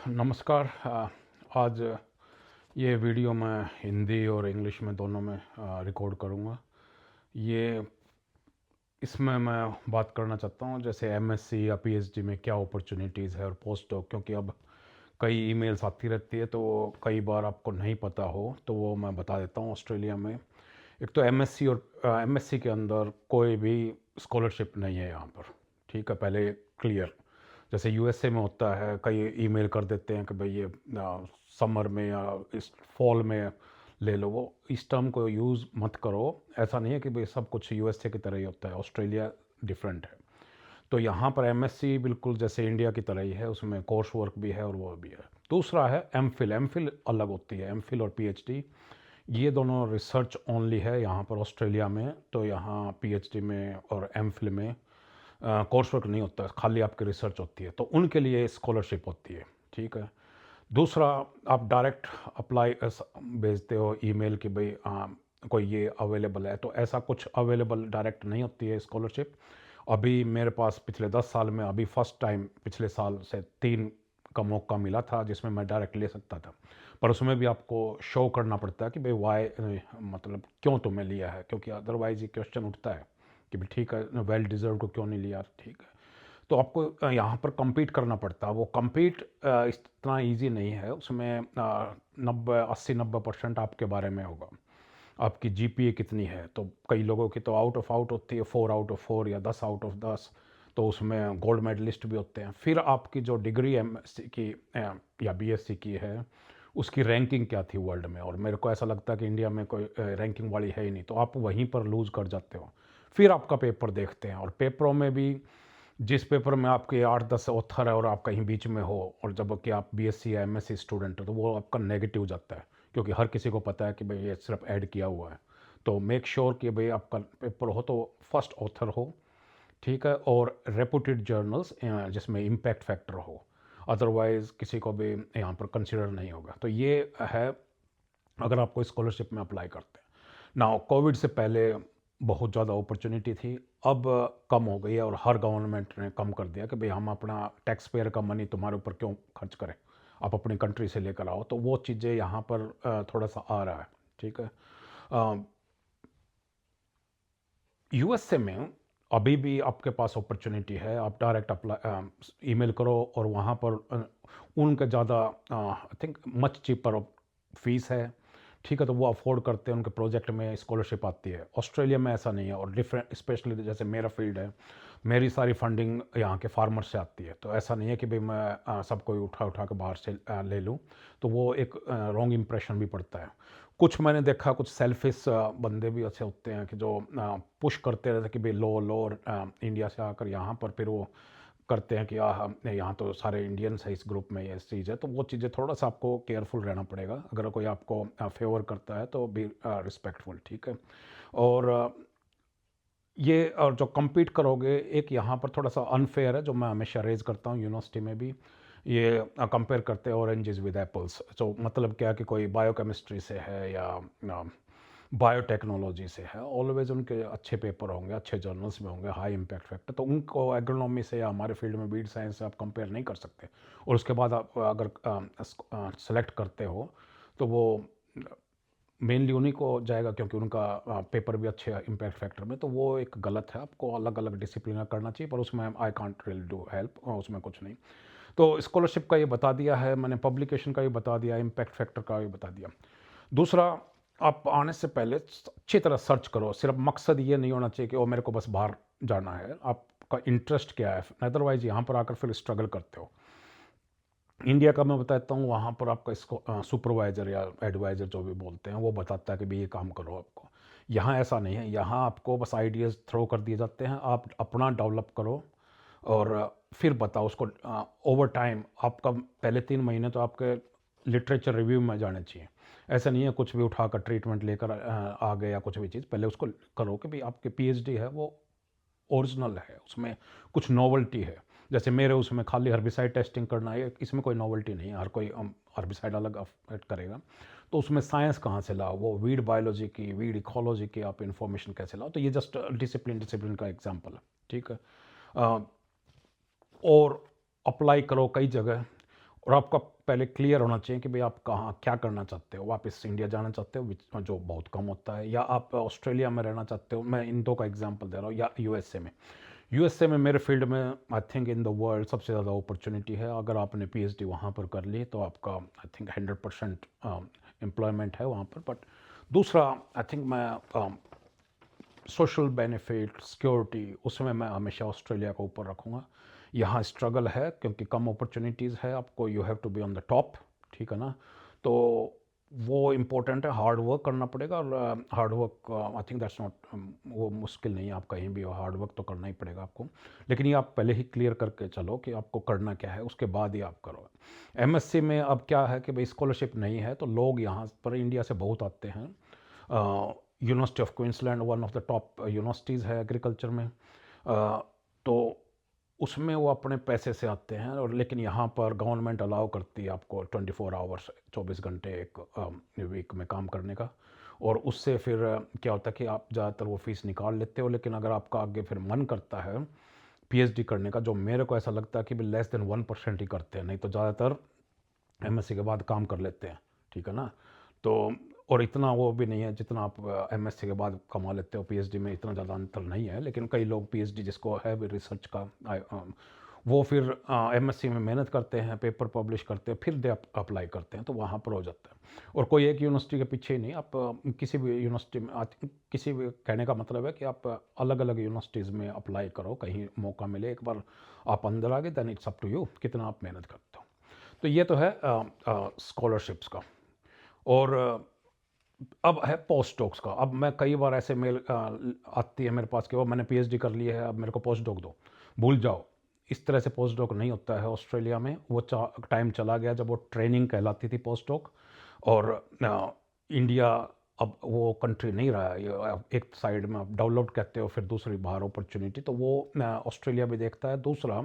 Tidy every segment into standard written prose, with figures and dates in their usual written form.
नमस्कार। आज ये वीडियो मैं हिंदी और इंग्लिश में दोनों में रिकॉर्ड करूँगा। ये इसमें मैं बात करना चाहता हूँ जैसे एमएससी या पीएचडी में क्या अपॉर्चुनिटीज़ है और पोस्ट डॉक, क्योंकि अब कई ईमेल्स आती रहती है तो कई बार आपको नहीं पता हो तो वो मैं बता देता हूँ। ऑस्ट्रेलिया में एक तो एमएससी और एमएससी के अंदर कोई भी स्कॉलरशिप नहीं है यहाँ पर। ठीक है, पहले क्लियर। जैसे यूएसए में होता है, कई ईमेल कर देते हैं कि भाई ये समर में या इस फॉल में ले लो, वो इस टर्म को यूज़ मत करो। ऐसा नहीं है कि भाई सब कुछ यूएसए की तरह ही होता है, ऑस्ट्रेलिया डिफरेंट है। तो यहाँ पर एमएससी बिल्कुल जैसे इंडिया की तरह ही है, उसमें कोर्स वर्क भी है और वो भी है। दूसरा है एमफिल। एमफिल अलग होती है, एमफिल और पीएचडी ये दोनों रिसर्च ओनली है यहाँ पर ऑस्ट्रेलिया में। तो यहाँ पीएचडी में और एमफिल में कोर्स वर्क नहीं होता है, खाली आपकी रिसर्च होती है, तो उनके लिए स्कॉलरशिप होती है। ठीक है। दूसरा, आप डायरेक्ट अप्लाई भेजते हो ईमेल कि भाई कोई ये अवेलेबल है, तो ऐसा कुछ अवेलेबल डायरेक्ट नहीं होती है स्कॉलरशिप। अभी मेरे पास पिछले 10 साल में अभी फर्स्ट टाइम पिछले साल से 3 का मौका मिला था जिसमें मैं डायरेक्ट ले सकता था, पर उसमें भी आपको शो करना पड़ता है कि भाई वाई, मतलब क्यों तुम्हें लिया है, क्योंकि अदरवाइज ये क्वेश्चन उठता है कि भाई ठीक है, वेल डिजर्व को क्यों नहीं लिया। ठीक है, तो आपको यहाँ पर compete करना पड़ता है। वो compete इतना ईजी नहीं है, उसमें 90-80-90% आपके बारे में होगा। आपकी जीपीए कितनी है, तो कई लोगों की तो आउट ऑफ आउट होती है, 4 आउट ऑफ 4 या 10 आउट ऑफ 10, तो उसमें गोल्ड मेडलिस्ट भी होते हैं। फिर आपकी जो डिग्री एमएससी की या बीएससी की है, उसकी रैंकिंग क्या थी वर्ल्ड में, और मेरे को ऐसा लगता है कि इंडिया में कोई रैंकिंग वाली है ही नहीं, तो आप वहीं पर लूज़ कर जाते हो। फिर आपका पेपर देखते हैं, और पेपरों में भी जिस पेपर में आपके 8-10 ऑथर है और आप कहीं बीच में हो, और जब कि आप बीएससी या एमएससी स्टूडेंट हो, तो वो आपका नेगेटिव जाता है, क्योंकि हर किसी को पता है कि भाई ये सिर्फ ऐड किया हुआ है। तो मेक श्योर कि भाई आपका पेपर हो तो फर्स्ट ऑथर हो। ठीक है, और रेपुटेड जर्नल्स जिसमें इम्पैक्ट फैक्टर हो, अदरवाइज किसी को भी यहाँ पर कंसिडर नहीं होगा। तो ये है अगर आपको स्कॉलरशिप में अप्लाई करते हैं। ना कोविड से पहले बहुत ज़्यादा अपॉर्चुनिटी थी, अब कम हो गई है, और हर गवर्नमेंट ने कम कर दिया कि भाई हम अपना टैक्स पेयर का मनी तुम्हारे ऊपर क्यों खर्च करें, आप अपनी कंट्री से लेकर आओ। तो वो चीज़ें यहाँ पर थोड़ा सा आ रहा है। ठीक है। यूएसए में अभी भी आपके पास अपॉर्चुनिटी है, आप डायरेक्ट अप्लाई ईमेल करो, और वहाँ पर उनका ज़्यादा I think much cheaper fees है। ठीक है, तो वो अफोर्ड करते हैं, उनके प्रोजेक्ट में स्कॉलरशिप आती है। ऑस्ट्रेलिया में ऐसा नहीं है, और डिफरेंट स्पेशली जैसे मेरा फील्ड है, मेरी सारी फंडिंग यहाँ के फार्मर से आती है। तो ऐसा नहीं है कि भाई मैं सब कोई उठा उठा के बाहर से ले लूँ, तो वो एक रॉन्ग इम्प्रेशन भी पड़ता है। कुछ मैंने देखा, कुछ सेल्फिश बंदे भी ऐसे होते हैं कि जो पुश करते रहते हैं कि भाई लो लो, और इंडिया से आकर यहाँ पर फिर वो करते हैं कि यहाँ तो सारे इंडियंस है इस ग्रुप में, ये चीज़ है। तो वो चीज़ें थोड़ा सा आपको केयरफुल रहना पड़ेगा। अगर कोई आपको फेवर करता है तो बी रिस्पेक्टफुल। ठीक है। और ये और जो compete करोगे, एक यहाँ पर थोड़ा सा अनफेयर है जो मैं हमेशा रेज करता हूँ यूनिवर्सिटी में भी। ये कंपेयर करते हैं ऑरेंजेस विद एप्पल्स। तो मतलब क्या कि कोई बायोकेमिस्ट्री से है या बायोटेक्नोलॉजी से है, ऑलवेज उनके अच्छे पेपर होंगे, अच्छे जर्नल्स में होंगे, हाई इम्पैक्ट फैक्टर। तो उनको एग्रोनॉमी से या हमारे फील्ड में बीड साइंस से आप कंपेयर नहीं कर सकते। और उसके बाद आप अगर सेलेक्ट करते हो तो वो मेनली उन्हीं को जाएगा, क्योंकि उनका पेपर भी अच्छे इम्पैक्ट फैक्टर में। तो वो एक गलत है, आपको अलग अलग डिसिप्लिन करना चाहिए, पर उसमें I can't really do help, उसमें कुछ नहीं। तो स्कॉलरशिप का ये बता दिया है मैंने, पब्लिकेशन का भी बता दिया, इम्पैक्ट फैक्टर का भी बता दिया। दूसरा, आप आने से पहले अच्छी तरह सर्च करो। सिर्फ मकसद ये नहीं होना चाहिए कि वो मेरे को बस बाहर जाना है, आपका इंटरेस्ट क्या है, अदरवाइज यहाँ पर आकर फिर स्ट्रगल करते हो। इंडिया का मैं बताता हूँ, वहाँ पर आपका इसको सुपरवाइज़र या एडवाइज़र जो भी बोलते हैं, वो बताता है कि भाई ये काम करो आपको। यहाँ ऐसा नहीं है, यहाँ आपको बस आइडियाज़ थ्रो कर दिए जाते हैं, आप अपना डेवलप करो, और फिर बताओ उसको। ओवर टाइम आपका पहले 3 महीने तो आपके लिटरेचर रिव्यू में जाने चाहिए। ऐसा नहीं है कुछ भी उठाकर ट्रीटमेंट लेकर आ गए या कुछ भी चीज़। पहले उसको करो कि भाई आपकी पीएचडी है वो ओरिजिनल है, उसमें कुछ नॉवल्टी है। जैसे मेरे उसमें खाली हर्बिसाइड टेस्टिंग करना है, इसमें कोई नॉवल्टी नहीं है। हर कोई हर्बिसाइड अलग अफेक्ट करेगा, तो उसमें साइंस कहाँ से लाओ, वो वीड बायोलॉजी की, वीड इकोलॉजी की आप इन्फॉर्मेशन कैसे लाओ। तो ये जस्ट डिसिप्लिन डिसिप्लिन का एग्जाम्पल है। ठीक है। और अप्लाई करो कई जगह, और आपका पहले क्लियर होना चाहिए कि भाई आप कहाँ क्या करना चाहते हो, वापस इंडिया जाना चाहते हो जो बहुत कम होता है, या आप ऑस्ट्रेलिया में रहना चाहते हो। मैं इन दो का एग्जांपल दे रहा हूँ। या यूएसए में, मेरे फील्ड में I think in the world सबसे ज़्यादा अपॉर्चुनिटी है। अगर आपने पीएचडी वहाँ पर कर ली तो आपका आई थिंक 100% एम्प्लॉयमेंट है वहाँ पर। बट दूसरा आई थिंक मैं सोशल बेनिफिट सिक्योरिटी उसमें मैं हमेशा ऑस्ट्रेलिया को ऊपर रखूँगा। यहाँ स्ट्रगल है क्योंकि कम अपॉर्चुनिटीज़ है, आपको you have to be on the top, ठीक है ना। तो वो इम्पोर्टेंट है, हार्ड वर्क करना पड़ेगा। और hard work I think that's not, वो मुश्किल नहीं है, आप कहीं भी हो हार्ड वर्क तो करना ही पड़ेगा आपको। लेकिन ये आप पहले ही क्लियर करके चलो कि आपको करना क्या है, उसके बाद ही आप करो। एमएससी में अब क्या है कि भाई स्कॉलरशिप नहीं है, तो लोग यहाँ पर इंडिया से बहुत आते हैं। University of Queensland one of the top universities है एग्रीकल्चर में। तो उसमें वो अपने पैसे से आते हैं। और लेकिन यहाँ पर गवर्नमेंट अलाउ करती है आपको 24 आवर्स 24 घंटे एक वीक में काम करने का। और उससे फिर क्या होता है कि आप ज़्यादातर वो फीस निकाल लेते हो। लेकिन अगर आपका आगे फिर मन करता है पीएचडी करने का, जो मेरे को ऐसा लगता है कि लेस देन 1% ही करते हैं, नहीं तो ज़्यादातर एमएससी के बाद काम कर लेते हैं, ठीक है ना। तो और इतना वो भी नहीं है जितना आप एमएससी के बाद कमा लेते हो, पीएचडी में इतना ज़्यादा अंतर नहीं है। लेकिन कई लोग पीएचडी जिसको है भी रिसर्च का वो फिर एमएससी में मेहनत करते हैं, पेपर पब्लिश करते हैं, फिर दे अप्लाई करते हैं, तो वहाँ पर हो जाता है। और कोई एक यूनिवर्सिटी के पीछे ही नहीं, आप किसी भी यूनिवर्सिटी में किसी भी, कहने का मतलब है कि आप अलग अलग यूनिवर्सिटीज़ में अप्लाई करो, कहीं मौका मिले, एक बार आप अंदर आ गए then it's up to you कितना आप मेहनत करते हो। तो ये तो है स्कॉलरशिप्स का। और अब है पोस्ट डॉक्स का। अब मैं कई बार ऐसे मेल आती है मेरे पास कि वो मैंने पीएचडी कर ली है, अब मेरे को पोस्ट डॉक दो। भूल जाओ, इस तरह से पोस्ट डॉक नहीं होता है ऑस्ट्रेलिया में। वो टाइम चला गया जब वो ट्रेनिंग कहलाती थी पोस्ट डॉक। और इंडिया अब वो कंट्री नहीं रहा है। एक साइड में आप डेवलप्ड कहते हो, फिर दूसरी बाहर अपॉर्चुनिटी, तो वो ऑस्ट्रेलिया भी देखता है। दूसरा,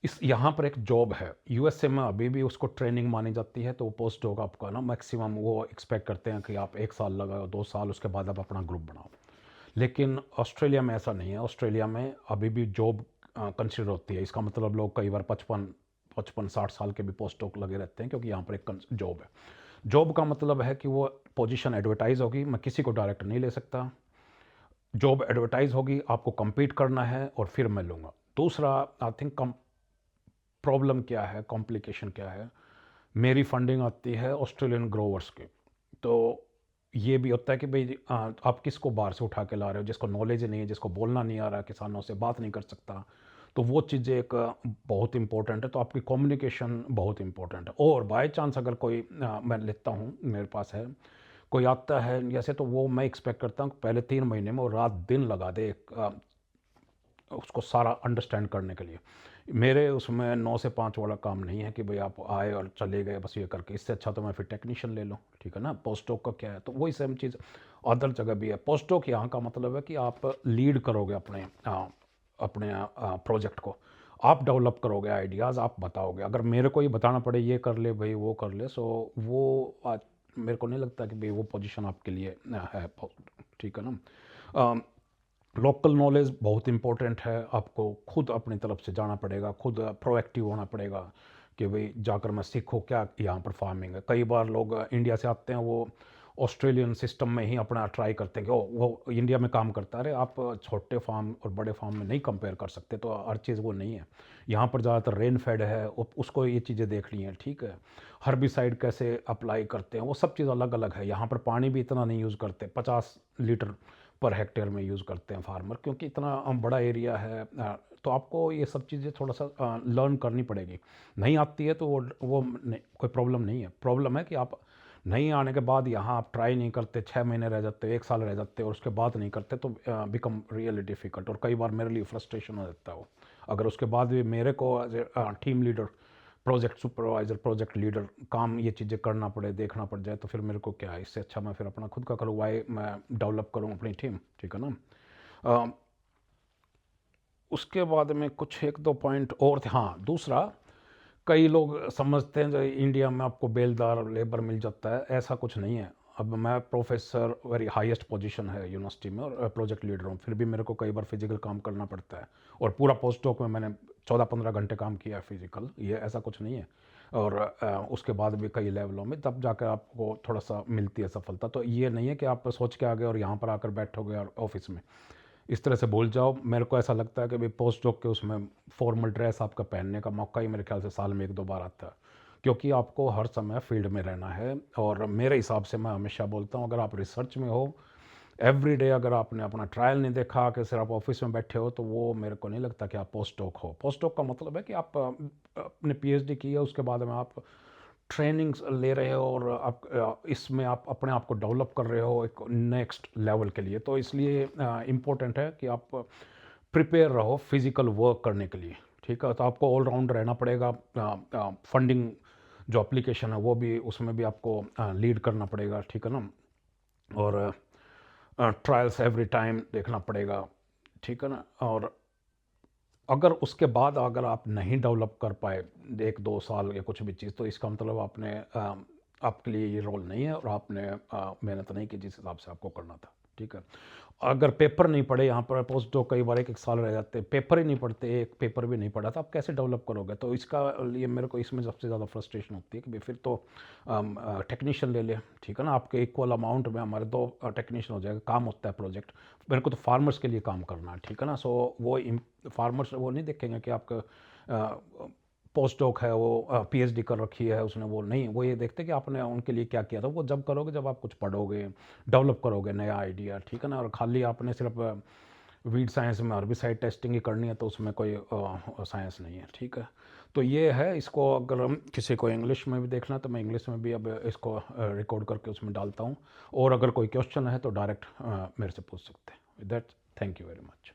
इस यहाँ पर एक जॉब है यूएसए में, अभी भी उसको ट्रेनिंग मानी जाती है। तो वो पोस्ट डॉग आपका ना मैक्सिमम वो एक्सपेक्ट करते हैं कि आप 1 साल लगाओ, 2 साल, उसके बाद आप अपना ग्रुप बनाओ। लेकिन ऑस्ट्रेलिया में ऐसा नहीं है। ऑस्ट्रेलिया में अभी भी जॉब कंसिडर होती है। इसका मतलब लोग कई बार 55-60 साल के भी पोस्ट डॉग लगे रहते हैं, क्योंकि यहाँ पर एक जॉब है। जॉब का मतलब है कि वो पोजीशन एडवर्टाइज होगी, मैं किसी को डायरेक्ट नहीं ले सकता। जॉब एडवर्टाइज होगी, आपको compete करना है और फिर मैं लूँगा। दूसरा, आई थिंक प्रॉब्लम क्या है, कॉम्प्लिकेशन क्या है, मेरी फंडिंग आती है ऑस्ट्रेलियन ग्रोवर्स की। तो ये भी होता है कि भाई आप किसको बाहर से उठा के ला रहे हो, जिसको नॉलेज नहीं है, जिसको बोलना नहीं आ रहा, किसानों से बात नहीं कर सकता। तो वो चीज़ें एक बहुत इंपॉर्टेंट है। तो आपकी कम्युनिकेशन बहुत इंपॉर्टेंट है। और बाय चांस अगर कोई मैं लेता हूँ, मेरे पास है कोई आता है जैसे, तो वो मैं एक्सपेक्ट करता हूँ पहले 3 महीने में वो रात दिन लगा दे उसको सारा अंडरस्टैंड करने के लिए। मेरे उसमें 9 से 5 वाला काम नहीं है कि भाई आप आए और चले गए बस ये करके। इससे अच्छा तो मैं फिर टेक्नीशियन ले लूँ, ठीक है ना। पोस्ट डॉक का क्या है, तो वही सेम चीज़ अदर जगह भी है। पोस्ट डॉक यहाँ का मतलब है कि आप लीड करोगे अपने प्रोजेक्ट को, आप डेवलप करोगे आइडियाज़, आप बताओगे। अगर मेरे को ही बताना पड़े ये कर ले भाई वो कर ले, सो वो आज मेरे को नहीं लगता कि भाई वो पोजीशन आपके लिए है, ठीक है ना। लोकल नॉलेज बहुत इंपॉर्टेंट है। आपको खुद अपनी तरफ से जाना पड़ेगा, खुद प्रोएक्टिव होना पड़ेगा कि भाई जाकर मैं सीखूँ क्या यहाँ पर फार्मिंग है। कई बार लोग इंडिया से आते हैं, वो ऑस्ट्रेलियन सिस्टम में ही अपना ट्राई करते हैं कि वो इंडिया में काम करता है। अरे आप छोटे फार्म और बड़े फार्म में नहीं कंपेयर कर सकते, तो हर चीज़ वो नहीं है। यहाँ पर ज़्यादातर रेन फेड है, उसको ये चीज़ें देखनी है, ठीक है। हर्बिसाइड कैसे अप्लाई करते हैं, वो सब चीज़ अलग अलग है। यहाँ पर पानी भी इतना नहीं यूज़ करते, 50 लीटर पर हेक्टेयर में यूज़ करते हैं फार्मर, क्योंकि इतना बड़ा एरिया है। तो आपको ये सब चीज़ें थोड़ा सा लर्न करनी पड़ेगी। नहीं आती है तो वो कोई प्रॉब्लम नहीं है। प्रॉब्लम है कि आप नहीं आने के बाद यहाँ आप ट्राई नहीं करते, 6 महीने रह जाते, 1 साल रह जाते और उसके बाद नहीं करते, तो बिकम रियली डिफ़िकल्ट। और कई बार मेरे लिए फ्रस्ट्रेशन हो जाता है वो। अगर उसके बाद भी मेरे को as a team leader, project supervisor, project leader काम ये चीज़ें करना पड़े, देखना पड़ जाए, तो फिर मेरे को क्या है, इससे अच्छा मैं फिर अपना खुद का करूँ, वाई मैं डेवलप करूँ अपनी टीम, ठीक है ना। उसके बाद में कुछ 1-2 पॉइंट और थे। हाँ, दूसरा, कई लोग समझते हैं जो इंडिया में आपको बेलदार लेबर मिल जाता है, ऐसा कुछ नहीं है। अब मैं प्रोफेसर, वेरी हाईएस्ट पोजीशन है यूनिवर्सिटी में, और प्रोजेक्ट लीडर हूँ, फिर भी मेरे को कई बार फिजिकल काम करना पड़ता है। और पूरा पोस्ट डॉक में मैंने 14-15 घंटे काम किया है फिज़िकल, ये ऐसा कुछ नहीं है। और उसके बाद भी कई लेवलों में तब जाकर आपको थोड़ा सा मिलती है सफलता। तो ये नहीं है कि आप सोच के आ गए और यहाँ पर आकर बैठोगे और ऑफिस में इस तरह से भूल जाओ। मेरे को ऐसा लगता है कि भाई पोस्ट डॉक के उसमें फॉर्मल ड्रेस आपका पहनने का मौका ही मेरे ख्याल से साल में 1-2 बार आता है, क्योंकि आपको हर समय फील्ड में रहना है। और मेरे हिसाब से मैं हमेशा बोलता हूँ, अगर आप रिसर्च में हो एवरी डे, अगर आपने अपना ट्रायल नहीं देखा कि सिर्फ आप ऑफिस में बैठे हो, तो वो मेरे को नहीं लगता कि आप पोस्ट डॉक हो। पोस्ट डॉक का मतलब है कि आप अपने पीएचडी की है, उसके बाद में आप ट्रेनिंग्स ले रहे हो और आप इसमें आप अपने आप को डेवलप कर रहे हो एक नेक्स्ट लेवल के लिए। तो इसलिए इम्पोर्टेंट है कि आप प्रिपेयर रहो फिजिकल वर्क करने के लिए, ठीक है। तो आपको ऑलराउंड रहना पड़ेगा। फंडिंग जो एप्लीकेशन है वो भी, उसमें भी आपको लीड करना पड़ेगा, ठीक है ना। और ट्रायल्स एवरी टाइम देखना पड़ेगा, ठीक है ना। और अगर उसके बाद अगर आप नहीं डेवलप कर पाए 1-2 साल या कुछ भी चीज़, तो इसका मतलब आपने आपके लिए ये रोल नहीं है और आपने मेहनत नहीं की जिस हिसाब से आपको करना था, ठीक है। अगर पेपर नहीं पढ़े, यहाँ पर पोस्ट डॉक कई बार 1-1 साल रह जाते, पेपर ही नहीं पढ़ते, एक पेपर भी नहीं पढ़ा, तो आप कैसे डेवलप करोगे। तो इसका लिए मेरे को इसमें सबसे ज़्यादा फ्रस्ट्रेशन होती है कि भाई फिर तो टेक्नीशियन ले ले, ठीक है ना। आपके इक्वल अमाउंट में हमारे 2 टेक्नीशियन हो जाएगा, काम होता है प्रोजेक्ट। मेरे को तो फार्मर्स के लिए काम करना है, ठीक है ना। सो वो फार्मर्स वो नहीं देखेंगे कि आपका पोस्ट डॉक है, वो पीएचडी कर रखी है उसने, वो नहीं, वो ये देखते कि आपने उनके लिए क्या किया था। वो जब करोगे जब आप कुछ पढ़ोगे, डेवलप करोगे नया आइडिया, ठीक है ना। और खाली आपने सिर्फ वीड साइंस में हर्बिसाइड टेस्टिंग ही करनी है, तो उसमें कोई साइंस नहीं है, ठीक है। तो ये है, इसको अगर हम किसी को इंग्लिश में भी देखना तो मैं इंग्लिश में भी अब इसको रिकॉर्ड करके उसमें डालता हूँ। और अगर कोई क्वेश्चन है तो डायरेक्ट मेरे से पूछ सकते हैं। With that, thank you very much.